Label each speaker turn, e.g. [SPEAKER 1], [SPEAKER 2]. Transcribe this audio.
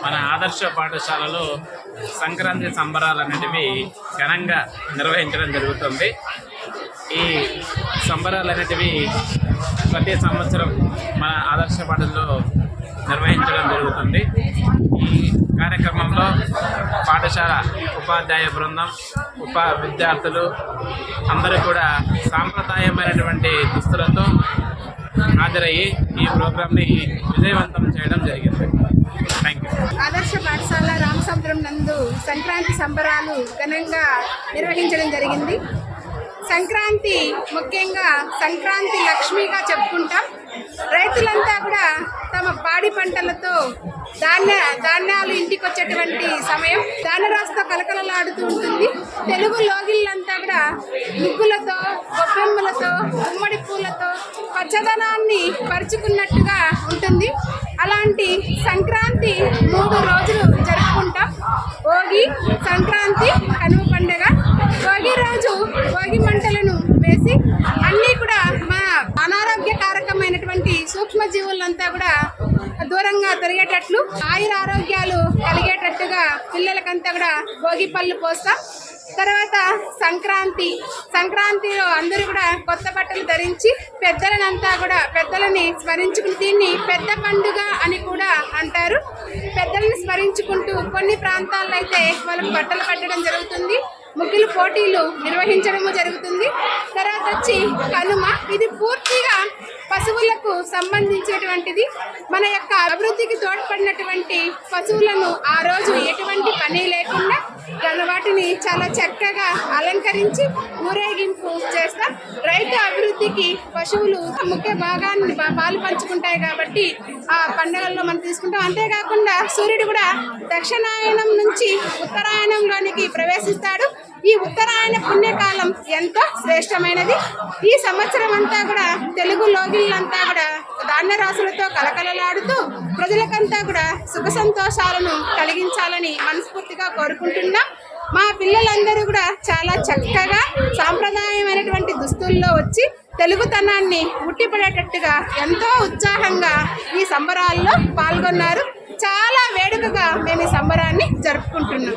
[SPEAKER 1] మన ఆదర్శ పాఠశాలలో సంక్రాంతి సంబరాలు అనేటివి ఘనంగా నిర్వహించడం జరుగుతుంది. ఈ సంబరాలు అనేటివి ప్రతి సంవత్సరం మన ఆదర్శ పాఠశాలలో నిర్వహించడం జరుగుతుంది. ఈ కార్యక్రమంలో పాఠశాల ఉపాధ్యాయ బృందం, విద్యార్థులు అందరూ కూడా సాంప్రదాయమైనటువంటి దుస్తులతో హాజరయ్యి ఈ ప్రోగ్రామ్ని విజయవంతం చేయడం జరిగింది. Thank you.
[SPEAKER 2] ఆదర్శ పాఠశాల రామసముద్రం నందు సంక్రాంతి సంబరాలు ఘనంగా నిర్వహించడం జరిగింది. సంక్రాంతి ముఖ్యంగా సంక్రాంతి లక్ష్మిగా చెప్పుకుంటాం. రైతులంతా కూడా తమ పాడి పంటలతో ధాన్యాలు ఇంటికి వచ్చేటువంటి సమయం ధాన్యరాశితో కలకలలాడుతూ ఉంటుంది. తెలుగు లోగిళ్ళంతా కూడా ముగ్గులతో, గొప్పెమ్మలతో, గుమ్మడి పూలతో పచ్చదనాన్ని పరుచుకున్నట్టుగా ఉంటుంది. అలాంటి సంక్రాంతి 3 రోజులు జరుపుకుంటాం. భోగి, సంక్రాంతి, కనుమ పండుగ. భోగి రోజు భోగి మంటలను వేసి అన్నీ కూడా మన అనారోగ్యకారకమైనటువంటి సూక్ష్మజీవులంతా కూడా దూరంగా తిరిగేటట్లు, ఆయుర ఆరోగ్యాలు కలిగేటట్టుగా పిల్లలకంతా కూడా భోగి పళ్ళు పోస్తాం. తర్వాత సంక్రాంతిలో అందరూ కూడా కొత్త బట్టలు ధరించి పెద్దలని స్మరించుకుని దీన్ని పెద్ద పండుగ అని కూడా అంటారు. పెద్దలని స్మరించుకుంటూ కొన్ని ప్రాంతాల్లో అయితే వాళ్ళకు బట్టలు కట్టడం జరుగుతుంది. ముగ్గులు పోటీలు నిర్వహించడము జరుగుతుంది. తర్వాత వచ్చి కనుమ. ఇది పూర్తిగా పశువులకు సంబంధించినటువంటిది. మన యొక్క అభివృద్ధికి తోడ్పడినటువంటి పశువులను ఆ రోజు ఎటువంటి పని లేకుండా వాటిని చాలా చక్కగా అలంకరించి ఊరేగింపు చేస్తాం. రైతు అభివృద్ధికి పశువులు ముఖ్య భాగాన్ని పాలు పంచుకుంటాయి కాబట్టి ఆ పండుగల్లో మనం తీసుకుంటాం. అంతేకాకుండా సూర్యుడు కూడా దక్షిణాయనం నుంచి ఉత్తరాయణంలోనికి ప్రవేశిస్తాడు. ఈ ఉత్తరాయణ పుణ్యకాలం ఎంతో శ్రేష్టమైనది. ఈ సంవత్సరం అంతా కూడా తెలుగు లోగిళ్ళంతా కూడా ధాన్య రాశులతో కలకలలాడుతూ ప్రజలకంతా కూడా సుఖ సంతోషాలను కలిగించాలని మనస్ఫూర్తిగా కోరుకుంటున్నాం. మా పిల్లలందరూ కూడా చాలా చక్కగా సాంప్రదాయమైనటువంటి దుస్తుల్లో వచ్చి తెలుగుతనాన్ని ఉట్టిపడేటట్టుగా ఎంతో ఉత్సాహంగా ఈ సంబరాల్లో పాల్గొన్నారు. చాలా వేడుకగా మేము ఈ సంబరాన్ని జరుపుకుంటున్నాం.